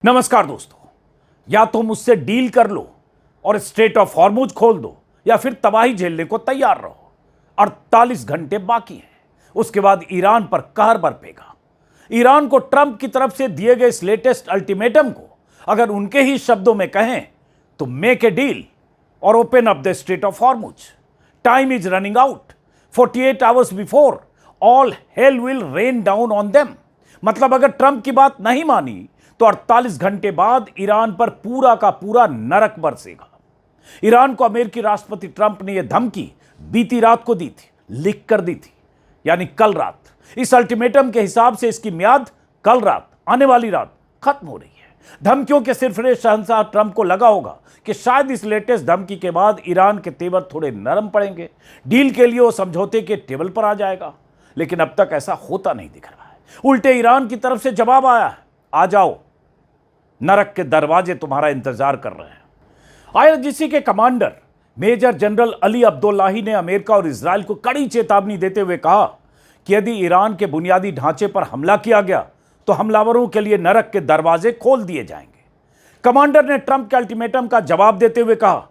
नमस्कार दोस्तों, या तो मुझसे डील कर लो और स्ट्रेट ऑफ हॉर्मुज खोल दो या फिर तबाही झेलने को तैयार रहो। 48 घंटे बाकी हैं, उसके बाद ईरान पर कहर बरपेगा। ईरान को ट्रंप की तरफ से दिए गए इस लेटेस्ट अल्टीमेटम को अगर उनके ही शब्दों में कहें तो मेक ए डील और open up the straight of Hormuz. Time is running out. 48 hours before all hell will rain down on them. मतलब अगर ट्रंप की बात नहीं मानी तो 48 घंटे बाद ईरान पर पूरा का पूरा नरक बरसेगा। ईरान को अमेरिकी राष्ट्रपति ट्रंप ने यह धमकी बीती रात को दी थी, लिख कर दी थी, यानी कल रात। इस अल्टीमेटम के हिसाब से इसकी म्याद कल रात, आने वाली रात खत्म हो रही है। धमकियों के सिरफिरे शहंशाह ट्रंप को लगा होगा कि शायद इस लेटेस्ट धमकी के बाद ईरान के तेवर थोड़े नरम पड़ेंगे, डील के लिए वो समझौते के टेबल पर आ जाएगा। लेकिन अब तक ऐसा होता नहीं दिख रहा है। उल्टे ईरान की तरफ से जवाब आया है, आ जाओ, नरक के दरवाजे तुम्हारा इंतजार कर रहे हैं। आईआरजीसी के commander major general Ali Abdullahi ने अमेरिका और इजराइल को कड़ी चेतावनी देते हुए कहा कि यदि ईरान के बुनियादी ढांचे पर हमला किया गया तो हमलावरों के लिए नरक के दरवाजे खोल दिए जाएंगे। कमांडर ने ट्रंप के अल्टीमेटम का जवाब देते हुए कहा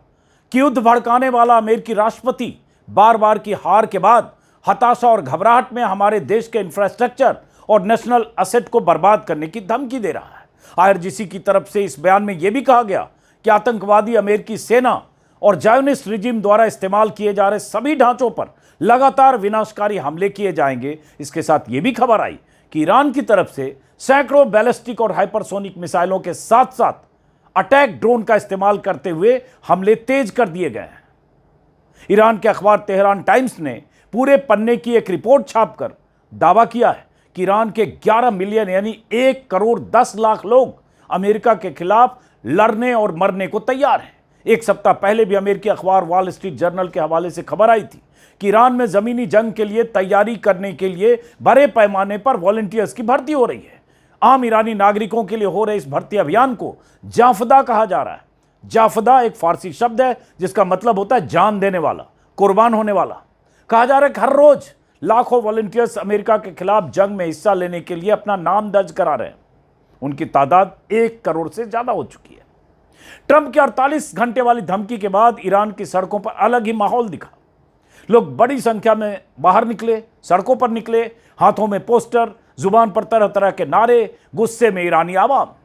कि युद्ध भड़काने वाला अमेरिकी राष्ट्रपति बार बार की हार के बाद हताशा और घबराहट में हमारे देश के इंफ्रास्ट्रक्चर और नेशनल एसेट को बर्बाद करने की धमकी दे रहा है। आईआरजीसी की तरफ से इस बयान में यह भी कहा गया कि आतंकवादी अमेरिकी सेना और जायोनिस्ट रिजिम द्वारा इस्तेमाल किए जा रहे सभी ढांचों पर लगातार विनाशकारी हमले किए जाएंगे। इसके साथ यह भी खबर आई कि ईरान की तरफ से सैकड़ों बैलिस्टिक और हाइपरसोनिक मिसाइलों के साथ साथ अटैक ड्रोन का इस्तेमाल करते हुए हमले तेज कर दिए गए हैं। ईरान के अखबार तेहरान टाइम्स ने पूरे पन्ने की एक रिपोर्ट छापकर दावा किया है कि ईरान के 11 मिलियन यानी 1 करोड़ 10 लाख लोग अमेरिका के खिलाफ लड़ने और मरने को तैयार हैं। एक सप्ताह पहले भी अमेरिकी अखबार वॉल स्ट्रीट जर्नल के हवाले से खबर आई थी कि ईरान में जमीनी जंग के लिए तैयारी करने के लिए बड़े पैमाने पर वॉलंटियर्स की भर्ती हो रही है। आम ईरानी नागरिकों के लिए हो रहे इस भर्ती अभियान को जाफदा कहा जा रहा है। जाफदा एक फारसी शब्द है जिसका मतलब होता है जान देने वाला, कुर्बान होने वाला। कहा जा रहा है कि हर रोज लाखों वॉलंटियर्स अमेरिका के खिलाफ जंग में हिस्सा लेने के लिए अपना नाम दर्ज करा रहे हैं। उनकी तादाद 1 करोड़ से ज्यादा हो चुकी है। ट्रंप की 48 घंटे वाली धमकी के बाद ईरान की सड़कों पर अलग ही माहौल दिखा। लोग बड़ी संख्या में बाहर निकले, सड़कों पर निकले, हाथों में पोस्टर, जुबान पर तरह तरह के नारे, गुस्से में ईरानी आवाम।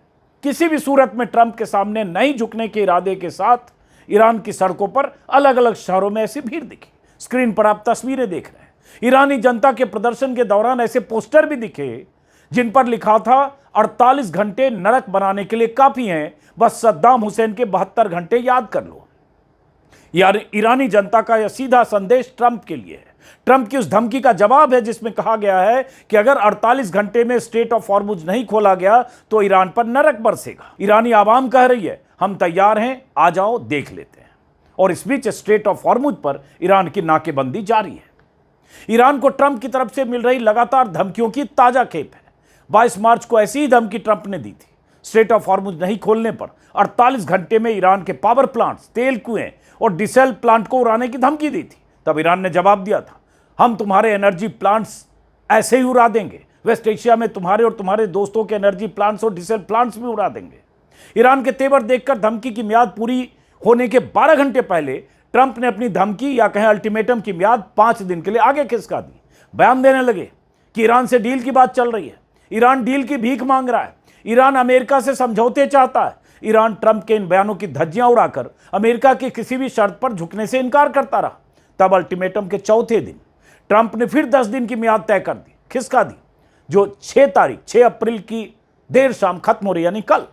किसी भी सूरत में ट्रंप के सामने नहीं झुकने के इरादे के साथ ईरान की सड़कों पर अलग अलग शहरों में ऐसी भीड़ दिखी। स्क्रीन पर आप तस्वीरें देख रहे हैं। ईरानी जनता के प्रदर्शन के दौरान ऐसे पोस्टर भी दिखे जिन पर लिखा था 48 घंटे नरक बनाने के लिए काफी हैं, बस सद्दाम हुसैन के 72 घंटे याद कर लो। यार ईरानी जनता का यह सीधा संदेश ट्रंप के लिए है। ट्रंप की उस धमकी का जवाब है जिसमें कहा गया है कि अगर 48 घंटे में स्ट्रेट ऑफ हॉर्मुज नहीं खोला गया तो ईरान पर नरक बरसेगा। ईरानी आवाम कह रही है, हम तैयार हैं, आ जाओ, देख लेते हैं। और इस बीच स्ट्रेट ऑफ हॉर्मुज पर ईरान की नाकेबंदी जारी है। ईरान को ट्रंप की तरफ से मिल रही लगातार धमकियों की ताजा खेप है। 22 मार्च को ऐसी ही धमकी ट्रंप ने दी थी। स्ट्रेट ऑफ हॉर्मुज नहीं खोलने पर 48 घंटे में ईरान के पावर प्लांट्स, तेल कुएं और डीजल प्लांट को उड़ाने की धमकी दी थी। तब ईरान ने जवाब दिया था, हम तुम्हारे एनर्जी प्लांट्स ऐसे ही उड़ा देंगे। वेस्ट एशिया में तुम्हारे और तुम्हारे दोस्तों के एनर्जी प्लांट्स और डीजल प्लांट्स भी उड़ा देंगे। ईरान के तेवर देखकर धमकी की म्याद पूरी होने के 12 घंटे पहले ट्रंप ने अपनी धमकी या कहें अल्टीमेटम की म्याद 5 दिन के लिए आगे खिसका दी। बयान देने लगे कि ईरान से डील की बात चल रही है, ईरान डील की भीख मांग रहा है, ईरान अमेरिका से समझौते चाहता है। ईरान ट्रंप के इन बयानों की धज्जियां उड़ाकर अमेरिका की किसी भी शर्त पर झुकने से इनकार करता रहा। तब अल्टीमेटम के चौथे दिन ट्रंप ने फिर 10 दिन की म्याद तय कर दी, खिसका दी, जो 6 अप्रैल की देर शाम खत्म हो रही, यानी कल।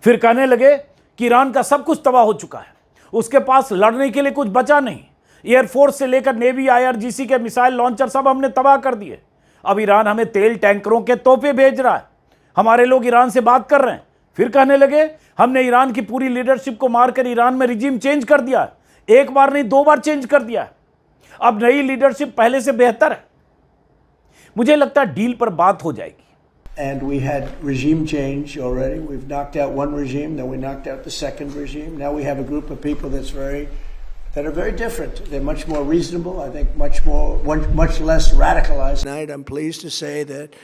फिर कहने लगे कि ईरान का सब कुछ तबाह हो चुका है, उसके पास लड़ने के लिए कुछ बचा नहीं। एयरफोर्स से लेकर नेवी, आईआरजीसी के मिसाइल लॉन्चर सब हमने तबाह कर दिए। अब ईरान हमें तेल टैंकरों के तोहफे भेज रहा है। हमारे लोग ईरान से बात कर रहे हैं। फिर कहने लगे, हमने ईरान की पूरी लीडरशिप को मारकर ईरान में रिजीम चेंज कर दिया है। एक बार नहीं, 2 बार चेंज कर दिया है। अब नई लीडरशिप पहले से बेहतर है। मुझे लगता है डील पर बात हो जाएगी। And we had regime change already. We've knocked out one regime, then we knocked out the second regime. Now we have a group of people that are very different. They're much more reasonable. I think much less radicalized. Tonight, I'm pleased to say that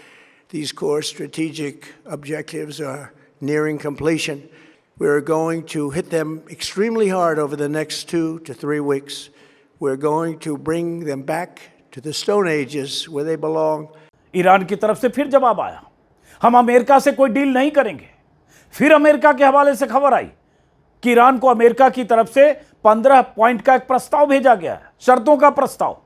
these core strategic objectives are nearing completion. We're going to hit them extremely hard over the next 2 to 3 weeks. We're going to bring them back to the Stone Ages where they belong. Iran की तरफ से फिर जवाब आया, हम America से कोई deal नहीं करेंगे। फिर अमेरिका के हवाले से खबर आई कि ईरान को अमेरिका की तरफ से 15 पॉइंट का एक प्रस्ताव भेजा गया है, शर्तों का प्रस्ताव।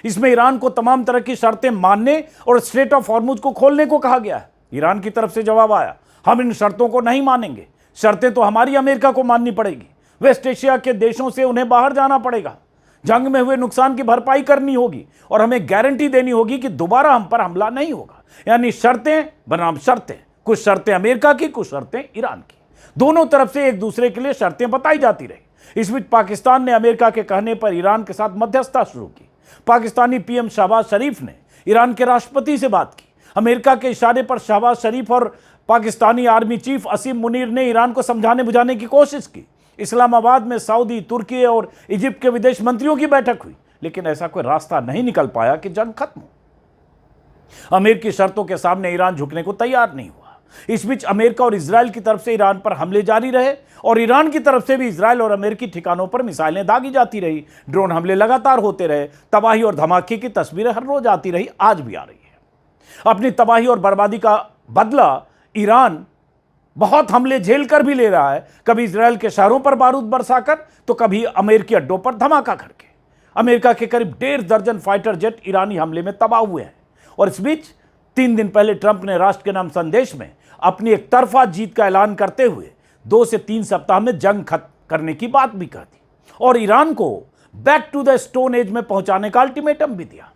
इसमें ईरान को तमाम तरह की शर्तें मानने और स्ट्रेट ऑफ हॉर्मुज को खोलने को कहा गया है। ईरान की तरफ से जवाब आया, हम इन शर्तों को नहीं मानेंगे, शर्तें तो हमारी अमेरिका को माननी पड़ेगी। वेस्ट एशिया के देशों से उन्हें बाहर जाना पड़ेगा, जंग में हुए नुकसान की भरपाई करनी होगी और हमें गारंटी देनी होगी कि दोबारा हम पर हमला नहीं होगा। यानी शर्तें बनाम शर्तें, कुछ शर्तें अमेरिका की, कुछ शर्तें ईरान की। दोनों तरफ से एक दूसरे के लिए शर्तें बताई जाती रही। इस बीच पाकिस्तान ने अमेरिका के कहने पर ईरान के साथ मध्यस्थता शुरू की। पाकिस्तानी पीएम शहबाज शरीफ ने ईरान के राष्ट्रपति से बात की। अमेरिका के इशारे पर शहबाज शरीफ और पाकिस्तानी आर्मी चीफ असीम मुनीर ने ईरान को समझाने बुझाने की कोशिश की। इस्लामाबाद में सऊदी, तुर्की और इजिप्ट के विदेश मंत्रियों की बैठक हुई, लेकिन ऐसा कोई रास्ता नहीं निकल पाया कि जंग खत्म हो। अमेरिकी शर्तों के सामने ईरान झुकने को तैयार नहीं हुआ। इस बीच अमेरिका और इजराइल की तरफ से ईरान पर हमले जारी रहे और ईरान की तरफ से भी इजराइल और अमेरिकी ठिकानों पर मिसाइलें दागी जाती रही। ड्रोन हमले लगातार होते रहे। तबाही और धमाके की तस्वीरें हर रोज आती रही, आज भी आ रही है। अपनी तबाही और बर्बादी का बदला ईरान बहुत हमले झेल कर भी ले रहा है, कभी इजराइल के शहरों पर बारूद बरसाकर तो कभी अमेरिकी अड्डों पर धमाका करके। अमेरिका के करीब 1.5 दर्जन फाइटर जेट ईरानी हमले में तबाह हुए हैं। और इस बीच 3 दिन पहले ट्रंप ने राष्ट्र के नाम संदेश में अपनी एक तरफा जीत का ऐलान करते हुए 2 से 3 सप्ताह में जंग खत्म करने की बात भी कह दी और ईरान को back to the stone age में पहुंचाने का अल्टीमेटम भी दिया।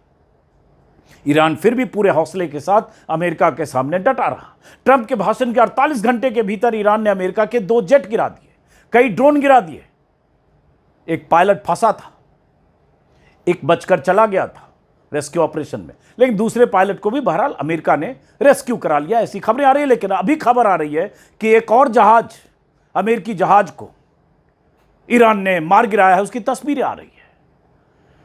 ईरान फिर भी पूरे हौसले के साथ अमेरिका के सामने डटा रहा। ट्रंप के भाषण के 48 घंटे के भीतर ईरान ने अमेरिका के 2 जेट गिरा दिए, कई ड्रोन गिरा दिए। एक पायलट फंसा था, एक बचकर चला गया था रेस्क्यू ऑपरेशन में, लेकिन दूसरे पायलट को भी बहरहाल अमेरिका ने रेस्क्यू करा लिया, ऐसी खबरें आ रही है। लेकिन अभी खबर आ रही है कि एक और जहाज, अमेरिकी जहाज को ईरान ने मार गिराया है, उसकी तस्वीरें आ रही है।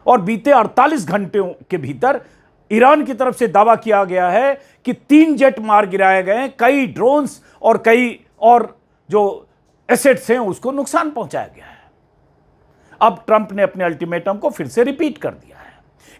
और बीते 48 घंटों के भीतर ईरान की तरफ से दावा किया गया है कि 3 जेट मार गिराए गए, कई ड्रोन्स और कई और जो एसेट्स हैं उसको नुकसान पहुंचाया गया है। अब ट्रंप ने अपने अल्टीमेटम को फिर से रिपीट कर दिया है।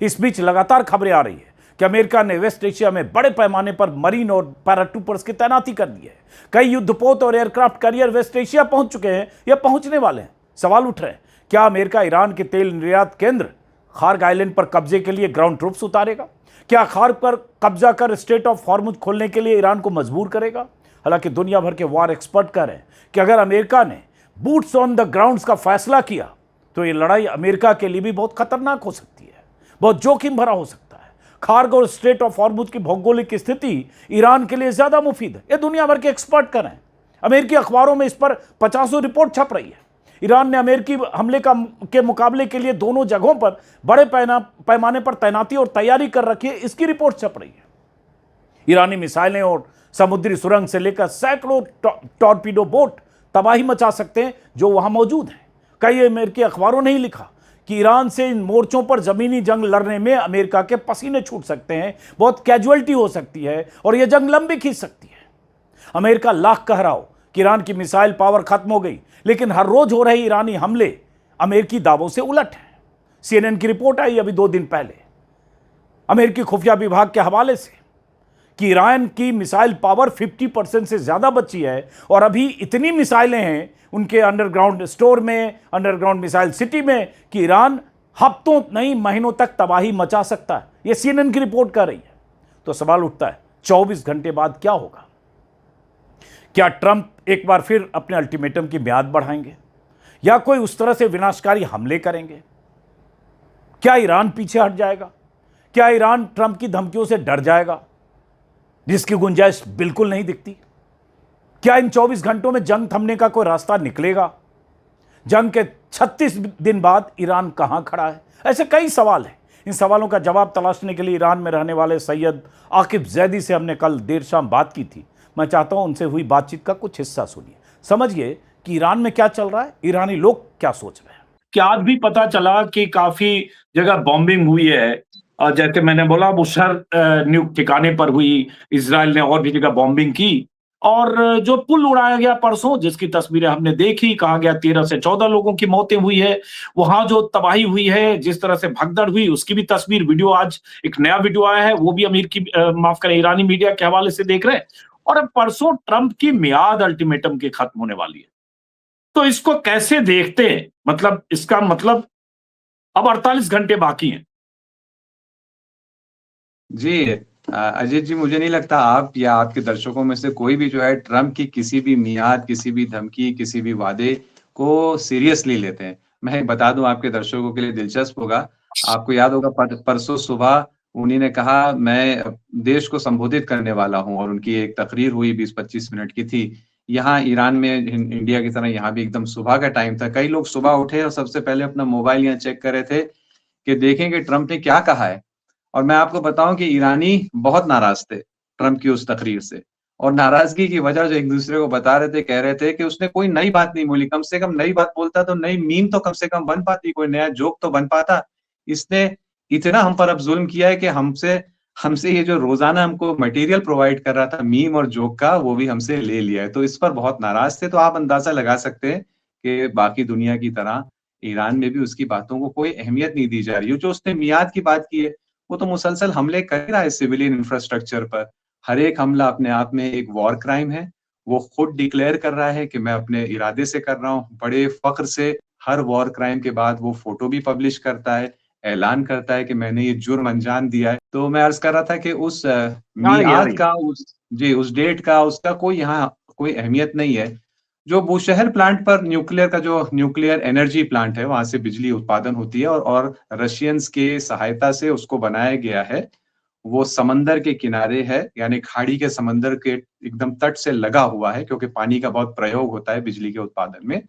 इस बीच लगातार खबरें आ रही है कि अमेरिका ने वेस्ट एशिया में बड़े पैमाने पर मरीन और पैराट्रूपर्स की तैनाती कर दी है। कई युद्धपोत और एयरक्राफ्ट कैरियर वेस्ट एशिया पहुंच चुके हैं या पहुंचने वाले हैं। सवाल उठ रहे हैं, क्या अमेरिका ईरान के तेल निर्यात केंद्र खार्ग आइलैंड पर कब्जे के लिए ग्राउंड ट्रूप्स उतारेगा? क्या खार्ग पर कब्जा कर स्ट्रेट ऑफ हॉर्मुज खोलने के लिए ईरान को मजबूर करेगा? हालांकि दुनिया भर के वार एक्सपर्ट कह रहे हैं कि अगर अमेरिका ने बूट्स ऑन द ग्राउंड्स का फैसला किया तो ये लड़ाई अमेरिका के लिए भी बहुत खतरनाक हो सकती है, बहुत जोखिम भरा हो सकता है। खार्ग और स्ट्रेट ऑफ हॉर्मुज की भौगोलिक स्थिति ईरान के लिए ज्यादा मुफीद है, ये दुनिया भर के एक्सपर्ट कर रहे हैं। अमेरिकी अखबारों में इस पर 50 रिपोर्ट छप रही है। ईरान ने अमेरिकी हमले के मुकाबले के लिए दोनों जगहों पर बड़े पैमाने पर तैनाती और तैयारी कर रखी है, इसकी रिपोर्ट छप रही है। ईरानी मिसाइलें और समुद्री सुरंग से लेकर सैकड़ों टॉर्पीडो बोट तबाही मचा सकते हैं जो वहां मौजूद हैं। कई अमेरिकी अखबारों ने ही लिखा कि ईरान से इन मोर्चों पर जमीनी जंग लड़ने में अमेरिका के पसीने छूट सकते हैं, बहुत कैजुअलिटी हो सकती है और यह जंग लंबी खींच सकती है। अमेरिका लाख कह रहा हो कि ईरान की मिसाइल पावर खत्म हो गई, लेकिन हर रोज हो रहे ईरानी हमले अमेरिकी दावों से उलट हैं। CNN की रिपोर्ट आई अभी 2 दिन पहले अमेरिकी खुफिया विभाग के हवाले से कि ईरान की मिसाइल पावर 50% से ज्यादा बची है और अभी इतनी मिसाइलें हैं उनके अंडरग्राउंड स्टोर में, अंडरग्राउंड मिसाइल सिटी में कि ईरान हफ्तों नहीं महीनों तक तबाही मचा सकता है। यह CNN की रिपोर्ट कर रही है। तो सवाल उठता है 24 घंटे बाद क्या होगा? क्या ट्रंप एक बार फिर अपने अल्टीमेटम की म्याद बढ़ाएंगे या कोई उस तरह से विनाशकारी हमले करेंगे? क्या ईरान पीछे हट जाएगा? क्या ईरान ट्रंप की धमकियों से डर जाएगा जिसकी गुंजाइश बिल्कुल नहीं दिखती? क्या इन 24 घंटों में जंग थमने का कोई रास्ता निकलेगा? जंग के 36 दिन बाद ईरान कहां खड़ा है? ऐसे कई सवाल हैं। इन सवालों का जवाब तलाशने के लिए ईरान में रहने वाले सैयद आकिब जैदी से हमने कल देर शाम बात की थी। मैं चाहता हूं उनसे हुई बातचीत का कुछ हिस्सा सुनिए, समझिए कि ईरान में क्या चल रहा है, ईरानी लोग क्या सोच रहे हैं। क्या आज भी पता चला कि काफी जगह बॉम्बिंग हुई है, और जैसे मैंने बोला बुशहर न्यूक ठिकाने पर हुई, इजराइल ने और भी जगह बॉम्बिंग की, और जो पुल उड़ाया गया परसों, जिसकी तस्वीरें हमने देखी, कहा गया 13 से 14 लोगों की मौतें हुई है, वहां जो तबाही हुई है, जिस तरह से भगदड़ हुई, उसकी भी तस्वीर, वीडियो, आज एक नया वीडियो आया है, वो भी अमेरिकी माफ करें ईरानी मीडिया के हवाले से देख रहे हैं। और अब परसों ट्रंप की मियाद अल्टीमेटम की खत्म होने वाली है। तो इसको कैसे देखते हैं? मतलब इसका मतलब अब 48 घंटे बाकी हैं। जी अजीत जी, मुझे नहीं लगता आप या आपके दर्शकों में से कोई भी जो है ट्रम्प की किसी भी मियाद, किसी भी धमकी, किसी भी वादे को सीरियसली लेते हैं। मैं बता दूं आपके दर्शकों के लिए दिलचस्प होगा, आपको याद होगा परसों सुबह उन्हीं ने कहा मैं देश को संबोधित करने वाला हूं, और उनकी एक तकरीर हुई 20-25 मिनट की थी। यहाँ ईरान में इंडिया की तरह यहाँ भी एकदम सुबह का टाइम था। कई लोग सुबह उठे और सबसे पहले अपना मोबाइल यहाँ चेक कर रहे थे कि देखें कि ट्रम्प ने क्या कहा है। और मैं आपको बताऊं कि ईरानी बहुत नाराज थे ट्रम्प की उस तकरीर से, और नाराजगी की वजह जो एक दूसरे को बता रहे थे, कह रहे थे कि उसने कोई नई बात नहीं बोली। कम से कम नई बात बोलता तो नई मीम तो कम से कम बन पाती, कोई नया जोक तो बन पाता। इसने इतना हम पर अब जुल्म किया है कि हमसे हमसे ये जो रोजाना हमको मटेरियल प्रोवाइड कर रहा था मीम और जोक का, वो भी हमसे ले लिया है। तो इस पर बहुत नाराज थे। तो आप अंदाजा लगा सकते हैं कि बाकी दुनिया की तरह ईरान में भी उसकी बातों को कोई अहमियत नहीं दी जा रही है। जो उसने मियाद की बात की है, वो तो मुसलसल हमले कर रहा है सिविलियन इंफ्रास्ट्रक्चर पर। हर एक हमला अपने आप में एक वॉर क्राइम है। वो खुद डिक्लेयर कर रहा है कि मैं अपने इरादे से कर रहा हूँ। बड़े फख्र से हर वॉर क्राइम के बाद वो फोटो भी पब्लिश करता है, ऐलान करता है कि मैंने ये जुर्म अंजाम दिया है। तो मैं अर्ज कर रहा था कि उस मियाद का, उस डेट का, उसका कोई यहाँ कोई अहमियत नहीं है। जो बूशहर प्लांट पर न्यूक्लियर का, जो न्यूक्लियर एनर्जी प्लांट है, वहां से बिजली उत्पादन होती है, और रशियंस के सहायता से उसको बनाया गया है। वो समंदर के किनारे है, यानी खाड़ी के समंदर के एकदम तट से लगा हुआ है, क्योंकि पानी का बहुत प्रयोग होता है बिजली के उत्पादन में।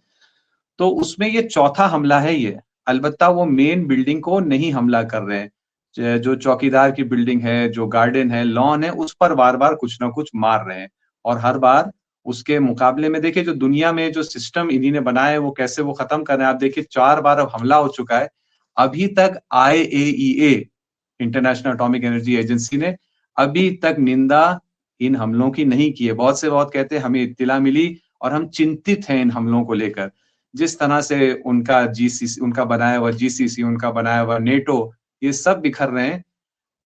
तो उसमें ये चौथा हमला है ये। अलबत्ता वो मेन बिल्डिंग को नहीं हमला कर रहे हैं। जो चौकीदार की बिल्डिंग है, जो गार्डन है, लॉन है, उस पर बार बार कुछ ना कुछ मार रहे हैं। और हर बार उसके मुकाबले में देखिए, जो दुनिया में जो सिस्टम इन्हीं ने बनाया है, वो कैसे वो खत्म कर रहे हैं। आप देखिए 4 बार अब हमला हो चुका है। अभी तक IAEA, international atomic energy agency, ने अभी तक निंदा इन हमलों की नहीं की है। बहुत से बहुत कहते हैं हमें इत्तिला मिली और हम चिंतित हैं इन हमलों को लेकर। जिस तरह से उनका GCC, उनका बनाया हुआ GCC, उनका बनाया हुआ नेटो, ये सब बिखर रहे हैं।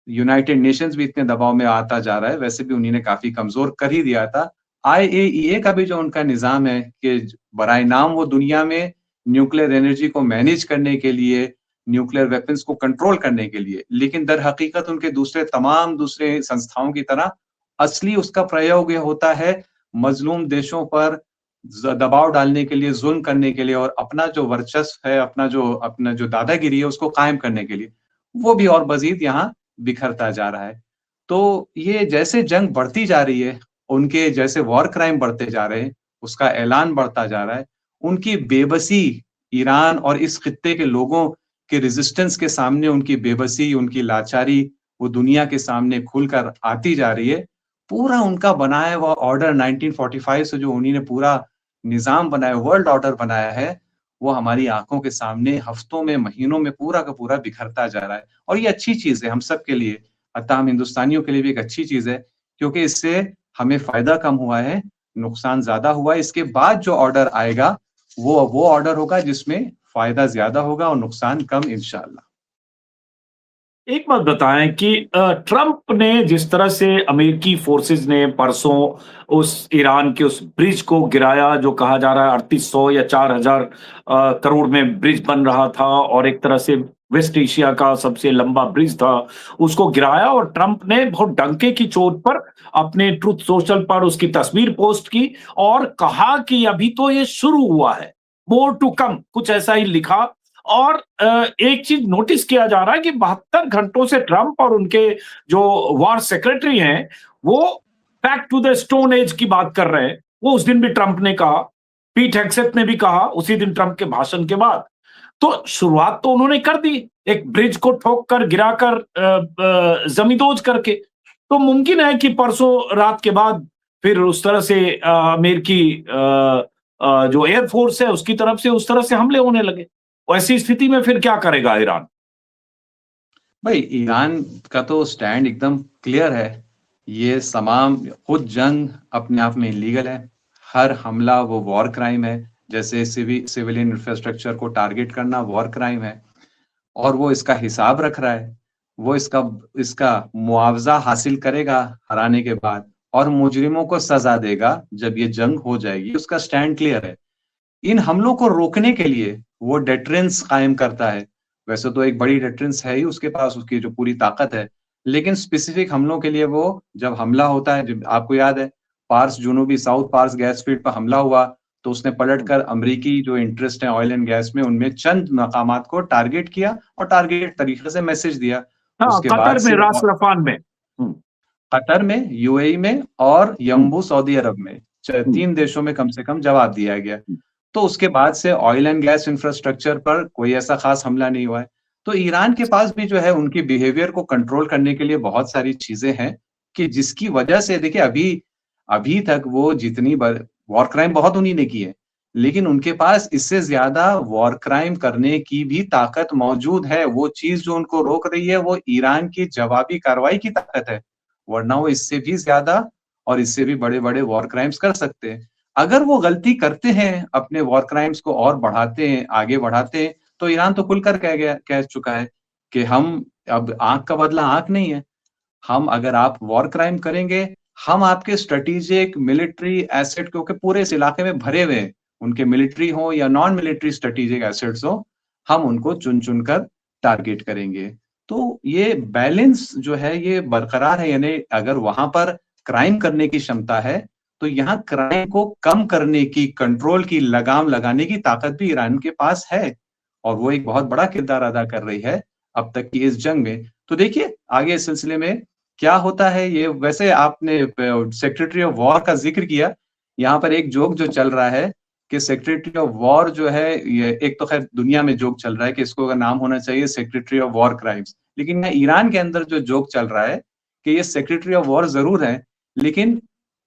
यूनाइटेड नेशंस भी इतने दबाव में आता जा रहा है। वैसे भी उन्हीं ने काफी कमजोर कर ही दिया था। IAEA का भी जो उनका निजाम है कि बराए नाम वो दुनिया में न्यूक्लियर एनर्जी को मैनेज करने के लिए, न्यूक्लियर वेपन्स को कंट्रोल करने के लिए, लेकिन दर हकीकत उनके तमाम दूसरे संस्थाओं की तरह असली उसका प्रयोग ये होता है मजलूम देशों पर दबाव डालने के लिए, जुल्म करने के लिए, और अपना जो वर्चस्व है, अपना जो दादागिरी है, उसको कायम करने के लिए। वो भी और मजीद यहाँ बिखरता जा रहा है। तो ये जैसे जंग बढ़ती जा रही है, उनके जैसे वॉर क्राइम बढ़ते जा रहे हैं, उसका ऐलान बढ़ता जा रहा है, उनकी बेबसी, ईरान और इस खित्ते के लोगों के रेजिस्टेंस के सामने उनकी बेबसी, उनकी लाचारी वो दुनिया के सामने खुलकर आती जा रही है। पूरा उनका बनाया हुआ ऑर्डर 1945 से जो उन्हीं ने पूरा निजाम बनाया, वर्ल्ड ऑर्डर बनाया है, वो हमारी आंखों के सामने हफ्तों में, महीनों में पूरा का पूरा बिखरता जा रहा है। और ये अच्छी चीज है हम सब के लिए, अतः हम हिंदुस्तानियों के लिए भी एक अच्छी चीज है, क्योंकि इससे हमें फायदा कम हुआ है, नुकसान ज्यादा हुआ है। इसके बाद जो ऑर्डर आएगा वो ऑर्डर होगा जिसमें फायदा ज्यादा होगा और नुकसान कम, इंशाअल्लाह। एक बात बताएं कि ट्रंप ने जिस तरह से अमेरिकी फोर्सेस ने परसों उस ईरान के उस ब्रिज को गिराया, जो कहा जा रहा है 3800 या 4000 करोड़ में ब्रिज बन रहा था, और एक तरह से वेस्ट एशिया का सबसे लंबा ब्रिज था, उसको गिराया। और ट्रंप ने बहुत डंके की चोट पर अपने ट्रुथ सोशल पर उसकी तस्वीर पोस्ट की और कहा कि अभी तो ये शुरू हुआ है, मोर टू कम, कुछ ऐसा ही लिखा। और एक चीज नोटिस किया जा रहा है कि 72 घंटों से ट्रंप और उनके जो वॉर सेक्रेटरी हैं, वो back to the stone age की बात कर रहे हैं। वो उस दिन भी ट्रंप ने कहा, पीट हेग्सेथ ने भी कहा उसी दिन ट्रंप के भाषण के बाद। तो शुरुआत तो उन्होंने कर दी, एक ब्रिज को ठोक कर, गिराकर, जमींदोज करके। तो मुमकिन है कि परसों रात के बाद फिर उस तरह से अमेरिकी जो एयरफोर्स है उसकी तरफ से उस तरह से हमले होने लगे। ऐसी स्थिति में फिर क्या करेगा ईरान? भाई ईरान का तो स्टैंड एकदम क्लियर है ये तमाम खुद जंग अपने आप में इलीगल है, हर हमला वो वॉर क्राइम है, जैसे सिविलियन इंफ्रास्ट्रक्चर को टारगेट करना वॉर क्राइम है, और वो इसका हिसाब रख रहा है, वो इसका मुआवजा हासिल करेगा हराने के बाद, और मुजरिमों को सजा देगा जब ये जंग हो जाएगी। उसका स्टैंड क्लियर है। इन हमलों को रोकने के लिए वो डेटरेंस कायम करता है। वैसे तो एक बड़ी डेटरेंस है ही उसके पास, उसकी जो पूरी ताकत है, लेकिन स्पेसिफिक हमलों के लिए वो जब हमला होता है, जब आपको याद है पार्स जुनूबी साउथ पार्स गैस फील्ड पर हमला हुआ, तो उसने पलटकर अमेरिकी जो इंटरेस्ट है ऑयल एंड गैस में, उनमें चंद मकामात को टारगेट किया और टारगेट तरीके से मैसेज दिया। हाँ, उसके बाद कतर में, से रास लफान में। कतर में, यूएई में और यम्बू सऊदी अरब में, 3 देशों में कम से कम जवाब दिया गया। तो उसके बाद से ऑयल एंड गैस इंफ्रास्ट्रक्चर पर कोई ऐसा खास हमला नहीं हुआ है। तो ईरान के पास भी जो है उनकी बिहेवियर को कंट्रोल करने के लिए बहुत सारी चीजें हैं, कि जिसकी वजह से देखिए अभी तक वो जितनी वॉर क्राइम बहुत उन्हीं ने की है, लेकिन उनके पास इससे ज्यादा वॉर क्राइम करने की भी ताकत मौजूद है। वो चीज जो उनको रोक रही है वो ईरान की जवाबी कार्रवाई की ताकत है, वरना वो इससे भी ज्यादा और इससे भी बड़े-बड़े वॉर क्राइम्स कर सकते हैं। अगर वो गलती करते हैं, अपने वॉर क्राइम्स को और बढ़ाते हैं, आगे बढ़ाते हैं, तो ईरान तो खुलकर कह चुका है कि हम अब आँख का बदला आँख नहीं है। हम अगर आप वॉर क्राइम करेंगे, हम आपके स्ट्रेटेजिक मिलिट्री एसेट, क्योंकि पूरे इस इलाके में भरे हुए हैं, उनके मिलिट्री हो या नॉन मिलिट्री स्ट्रेटेजिक एसेट्स हो, हम उनको चुन-चुन कर टारगेट करेंगे। तो ये बैलेंस जो है ये बरकरार है, यानी अगर वहां पर क्राइम करने की क्षमता है, तो यहाँ क्राइम को कम करने की, कंट्रोल की लगाम लगाने की ताकत भी ईरान के पास है, और वो एक बहुत बड़ा किरदार अदा कर रही है अब तक की इस जंग में। तो देखिए आगे इस सिलसिले में क्या होता है। ये वैसे आपने सेक्रेटरी ऑफ वॉर का जिक्र किया, यहाँ पर एक जोक जो चल रहा है कि सेक्रेटरी ऑफ वॉर जो है, ये एक तो खैर दुनिया में जोक चल रहा है कि इसको का नाम होना चाहिए सेक्रेटरी ऑफ वॉर क्राइम्स, लेकिन यहाँ ईरान के अंदर जो जोक चल रहा है कि ये सेक्रेटरी ऑफ वॉर जरूर है, लेकिन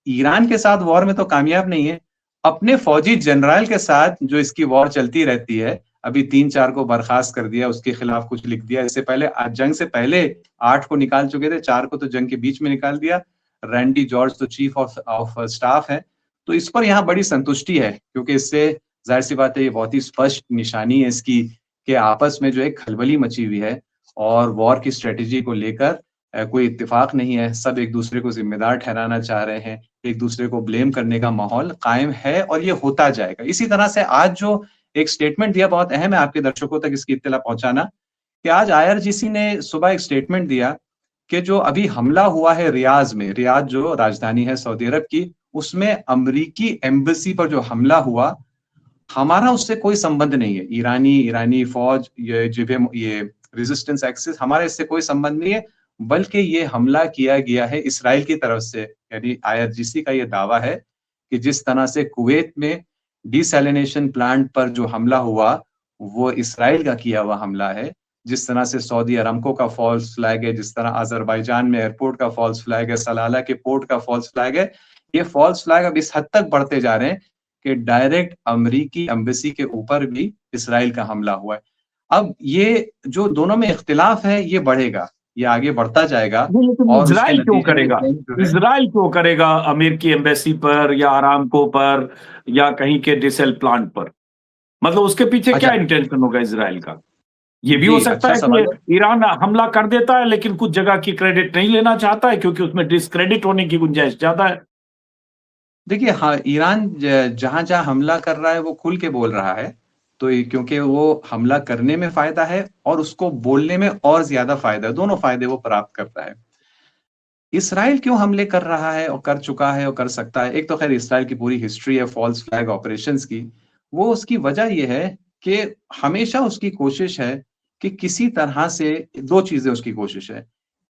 ईरान के साथ वॉर में तो कामयाब नहीं है। अपने फौजी जनरल के साथ जो इसकी वॉर चलती रहती है, अभी 3-4 को बर्खास्त कर दिया, उसके खिलाफ कुछ लिख दिया। इससे पहले जंग से पहले 8 को निकाल चुके थे, 4 को तो जंग के बीच में निकाल दिया। रैंडी जॉर्ज तो चीफ ऑफ स्टाफ है, तो इस पर यहाँ बड़ी संतुष्टि है, क्योंकि इससे जाहिर सी बात है ये बहुत ही स्पष्ट निशानी है इसकी कि आपस में जो एक खलबली मची हुई है और वॉर की स्ट्रेटेजी को लेकर कोई इत्तेफाक नहीं है। सब एक दूसरे को जिम्मेदार ठहराना चाह रहे हैं, एक दूसरे को ब्लेम करने का माहौल कायम है, और ये होता जाएगा। इसी तरह से आज जो एक स्टेटमेंट दिया, बहुत अहम है आपके दर्शकों तक इसकी इत्तला पहुंचाना, कि आज आईआरजीसी ने सुबह एक स्टेटमेंट दिया कि जो अभी हमला हुआ है रियाज में, रियाज जो राजधानी है सऊदी अरब की, उसमें अमेरिकी एम्बेसी पर जो हमला हुआ, हमारा उससे कोई संबंध नहीं है। ईरानी फौज, ये रेजिस्टेंस एक्सिस, हमारा इससे कोई संबंध नहीं है, बल्कि ये हमला किया गया है इसराइल की तरफ से। यानी आईआरजीसी का ये दावा है कि जिस तरह से कुवैत में डिसैलिनेशन प्लांट पर जो हमला हुआ वो इसराइल का किया हुआ हमला है, जिस तरह से सऊदी अरामको का फॉल्स फ्लैग है, जिस तरह अजरबैजान में एयरपोर्ट का फॉल्स फ्लैग है, सलाला के पोर्ट का फॉल्स फ्लैग है, ये फॉल्स फ्लैग अब इस हद तक बढ़ते जा रहे हैं कि डायरेक्ट अमेरिकी एम्बेसी के ऊपर भी इसराइल का हमला हुआ है। अब ये जो दोनों में इख्तिलाफ है ये बढ़ेगा, ये आगे बढ़ता जाएगा। और इजराइल क्यों करेगा? इजराइल क्यों करेगा अमेरिकी एम्बेसी पर या आरामको पर या कहीं के डिसेल प्लांट पर? मतलब उसके पीछे क्या इंटेंशन होगा इजराइल का? ये भी हो सकता है कि ईरान हमला कर देता है लेकिन कुछ जगह की क्रेडिट नहीं लेना चाहता है, क्योंकि उसमें डिस्क्रेडिट होने की गुंजाइश ज्यादा है। देखिए, हाँ, ईरान जहां जहां हमला कर रहा है वो खुल के बोल रहा है, तो क्योंकि वो हमला करने में फायदा है और उसको बोलने में और ज्यादा फायदा है, दोनों फायदे वो प्राप्त करता है। इसराइल क्यों हमले कर रहा है और कर चुका है और कर सकता है? एक तो खैर इसराइल की पूरी हिस्ट्री है फॉल्स फ्लैग ऑपरेशंस की, वो उसकी वजह यह है कि हमेशा उसकी कोशिश है कि किसी तरह से, दो चीजें उसकी कोशिश है,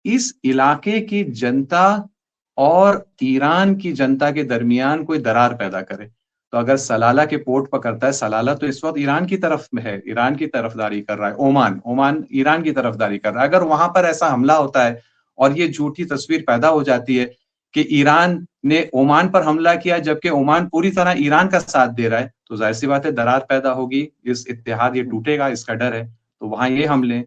इस इलाके की जनता और ईरान की जनता के दरमियान कोई दरार पैदा करे। तो अगर सलाला के पोर्ट पर करता है, सलाला तो इस वक्त ईरान की तरफ में है, ईरान की तरफदारी कर रहा है, ओमान ईरान की तरफदारी कर रहा है। अगर वहां पर ऐसा हमला होता है और ये झूठी तस्वीर पैदा हो जाती है कि ईरान ने ओमान पर हमला किया जबकि ओमान पूरी तरह ईरान का साथ दे रहा है, तो जाहिर सी बात है दरार पैदा होगी, इस इत्तेहाद ये टूटेगा, इसका डर है, तो वहां ये हमले।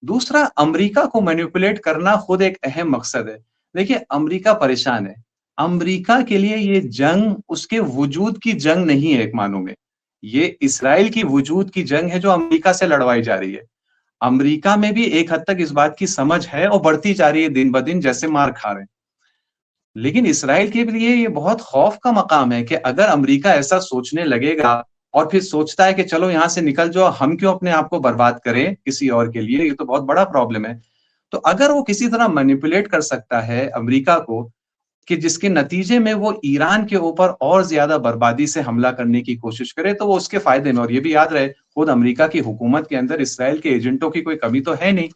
दूसरा, अमेरिका को मैनिपुलेट करना खुद एक अहम मकसद है। देखिए, अमेरिका परेशान है। अमेरिका के लिए ये जंग उसके वजूद की जंग नहीं है एक मानों में। ये इस्राएल की वजूद की जंग है जो अमेरिका से लड़वाई जा रही है। अमेरिका में भी एक हद तक इस बात की समझ है और बढ़ती जा रही है दिन-ब-दिन जैसे मार खा रहे हैं। लेकिन इसराइल के लिए ये बहुत खौफ का मकाम है कि अगर अमेरिका ऐसा सोचने लगेगा और फिर सोचता है कि चलो यहाँ से निकल जाओ, हम क्यों अपने आप को बर्बाद करें किसी और के लिए, ये तो बहुत बड़ा प्रॉब्लम है। तो अगर वो किसी तरह मैनिपुलेट कर सकता है अमेरिका को कि जिसके नतीजे में वो ईरान के ऊपर और ज्यादा बर्बादी से हमला करने की कोशिश करे, तो वो उसके फायदे में। और ये भी याद रहे, खुद अमेरिका की हुकूमत के अंदर इसराइल के एजेंटों की कोई कमी तो है नहीं।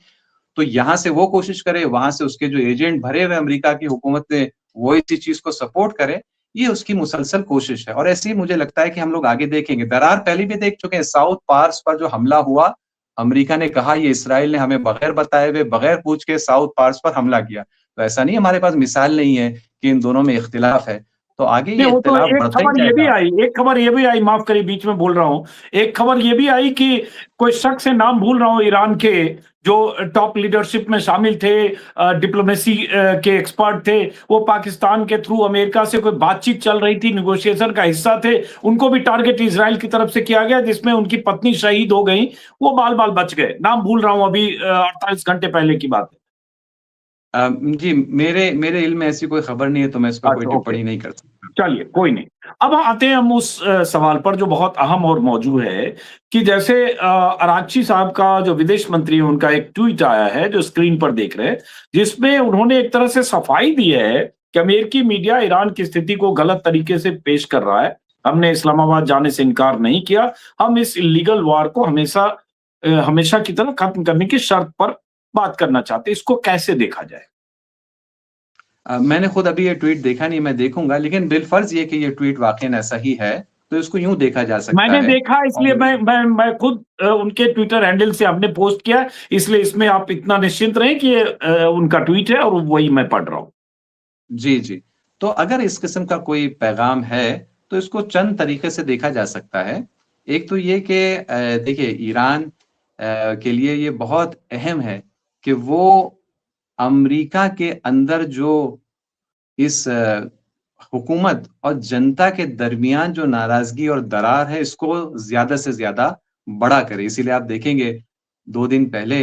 तो यहाँ से वो कोशिश करे, वहां से उसके जो एजेंट भरे हुए अमेरिका की हुकूमत ने वो इसी चीज को सपोर्ट करे, ये उसकी मुसलसल कोशिश है। और ऐसे ही मुझे लगता है कि हम लोग आगे देखेंगे। दरार पहले भी देख चुके हैं, साउथ पार्स पर जो हमला हुआ, अमेरिका ने कहा ये इसराइल ने हमें बगैर बताए हुए, बगैर पूछ के साउथ पार्स पर हमला किया। तो ऐसा नहीं हमारे पास मिसाल नहीं है कि इन दोनों में इख्तिलाफ है। तो आगे ये नहीं, वो तो इख्तिलाफ एक बढ़ता ही खबर ये भी जाएगा। आई, एक खबर ये भी आई, माफ करिए बीच में बोल रहा हूँ, एक खबर ये भी आई कि कोई शख्स से नाम भूल रहा हूँ ईरान के, जो टॉप लीडरशिप में शामिल थे, डिप्लोमेसी के एक्सपर्ट थे, वो पाकिस्तान के थ्रू अमेरिका से कोई बातचीत चल रही थी, निगोशिएशन का हिस्सा थे, उनको भी टारगेट इजराइल की तरफ से किया गया, जिसमें उनकी पत्नी शहीद हो गई, वो बाल बाल बच गए। नाम भूल रहा हूँ अभी, 48 घंटे पहले की बात है। जी, मेरे मेरे इल्म में ऐसी कोई खबर नहीं है, तो मैं इस पर कोई अच्छा, ओके, टिप्पणी नहीं कर सकता। चलिए कोई नहीं। अब आते हैं हम उस सवाल पर जो बहुत अहम और मौजूद है, कि जैसे अरागची साहब का जो विदेश मंत्री है, उनका एक ट्वीट आया है जो स्क्रीन पर देख रहे हैं, जिसमें उन्होंने एक तरह से सफाई दी है कि अमेरिकी मीडिया ईरान की स्थिति को गलत तरीके से पेश कर रहा है। हमने इस्लामाबाद जाने से इनकार नहीं किया, हम इस इलीगल वार को हमेशा की तरह खत्म करने की शर्त पर बात करना चाहते हैं। इसको कैसे देखा जाए? मैंने खुद अभी ये ट्वीट देखा नहीं, मैं देखूंगा, लेकिन बिलफर्ज ये कि ये ट्वीट वाकई ऐसा ही है, तो इसको यूं देखा जा सकता मैंने है। देखा, इसलिए और मैं खुद उनके ट्विटर हैंडल से हमने पोस्ट किया, इसलिए इसमें आप इतना निश्चिंत रहें कि ये उनका ट्वीट है और वही मैं पढ़ रहा हूं। जी, जी। तो अगर इस किस्म का कोई पैगाम है, तो इसको चंद तरीके से देखा जा सकता है। एक तो ये कि देखिए, ईरान के लिए ये बहुत अहम है कि वो अमेरिका के अंदर जो इस हुकूमत और जनता के दरमियान जो नाराजगी और दरार है, इसको ज्यादा से ज्यादा बड़ा करे। इसीलिए आप देखेंगे 2 दिन पहले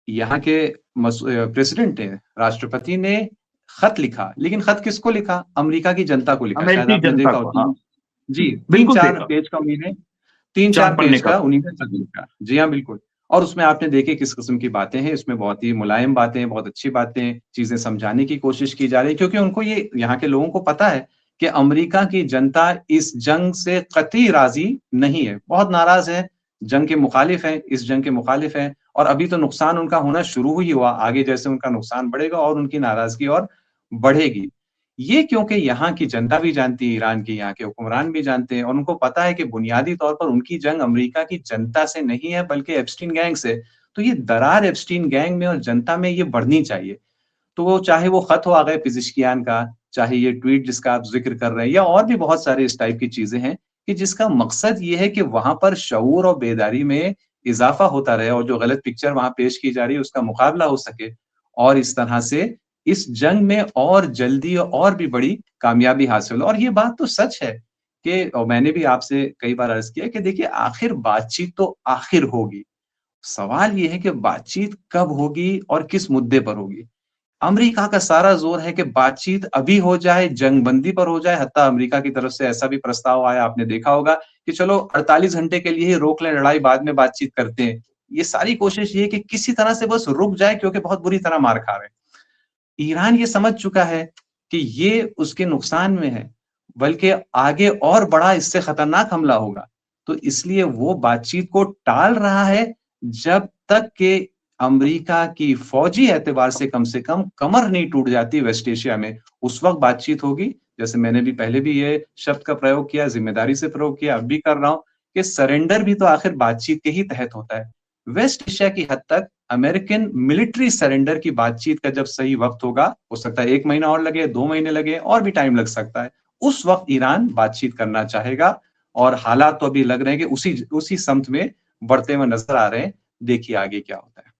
यहाँ के प्रेसिडेंट ने, राष्ट्रपति ने खत लिखा, लेकिन खत किसको लिखा? अमेरिका की जनता को लिखा। शायद अमेरिकी आपने जनता देखा हो। को, हाँ, जी, बिल्कुल 3-4 देखा, पेज का उन्होंने 3-4 4 पन्ने पेज का। का उन्हीं ने खत लिखा। जी हाँ, बिल्कुल। और उसमें आपने देखे किस किस्म की बातें हैं, इसमें बहुत ही मुलायम बातें, बहुत अच्छी बातें, चीज़ें समझाने की कोशिश की जा रही है, क्योंकि उनको ये, यहाँ के लोगों को पता है कि अमेरिका की जनता इस जंग से कतई राज़ी नहीं है, बहुत नाराज़ है, जंग के मुखालिफ हैं, इस जंग के मुखालिफ हैं, और अभी तो नुकसान उनका होना शुरू ही हुआ, आगे जैसे उनका नुकसान बढ़ेगा और उनकी नाराज़गी और बढ़ेगी। ये क्योंकि यहाँ की जनता भी जानती है, ईरान की यहाँ के हुक्मरान भी जानते हैं, और उनको पता है कि बुनियादी तौर पर उनकी जंग अमेरिका की जनता से नहीं है, बल्कि एप्स्टीन गैंग से। तो ये दरार एप्स्टीन गैंग में और जनता में ये बढ़नी चाहिए। तो वो, चाहे वो खत हो आगे पिज़िशकियान का, चाहे ये ट्वीट जिसका आप ज़िक्र कर रहे हैं, या और भी बहुत सारे इस टाइप की चीज़ें हैं कि जिसका मकसद ये है कि वहाँ पर शऊर और बेदारी में इज़ाफ़ा होता रहे, और जो गलत पिक्चर वहाँ पेश की जा रही है उसका मुकाबला हो सके, और इस तरह से इस जंग में और जल्दी और भी बड़ी कामयाबी हासिल हो। और ये बात तो सच है कि, और मैंने भी आपसे कई बार अर्ज़ किया कि देखिए, आखिर बातचीत तो आखिर होगी। सवाल ये है कि बातचीत कब होगी और किस मुद्दे पर होगी। अमेरिका का सारा ज़ोर है कि बातचीत अभी हो जाए, जंगबंदी पर हो जाए। हत्ता अमेरिका की तरफ से ऐसा भी प्रस्ताव आया, आपने देखा होगा, कि चलो 48 घंटे के लिए ही रोक लें लड़ाई, बाद में बातचीत करते हैं। ये सारी कोशिश ये है कि किसी तरह से बस रुक जाए, क्योंकि बहुत बुरी तरह मार खा रहे हैं। ईरान ये समझ चुका है कि ये उसके नुकसान में है, बल्कि आगे और बड़ा इससे खतरनाक हमला होगा। तो इसलिए वो बातचीत को टाल रहा है, जब तक कि अमेरिका की फौजी एतबार से कम कमर नहीं टूट जाती वेस्ट एशिया में, उस वक़्त बातचीत होगी। जैसे मैंने भी पहले भी ये शब्द का प्रयोग किया, ज़िम्मेदारी से प्रयोग किया, अब भी कर रहा हूँ, कि सरेंडर भी तो आखिर बातचीत के ही तहत होता है। वेस्ट एशिया की हद तक अमेरिकन मिलिट्री सरेंडर की बातचीत का जब सही वक़्त होगा, हो सकता है 1 महीना और लगे, 2 महीने लगे, और भी टाइम लग सकता है। उस वक़्त ईरान बातचीत करना चाहेगा, और हालात तो अभी लग रहे हैं कि उसी उसी सम्त में बढ़ते हुए नज़र आ रहे हैं। देखिए आगे क्या होता है।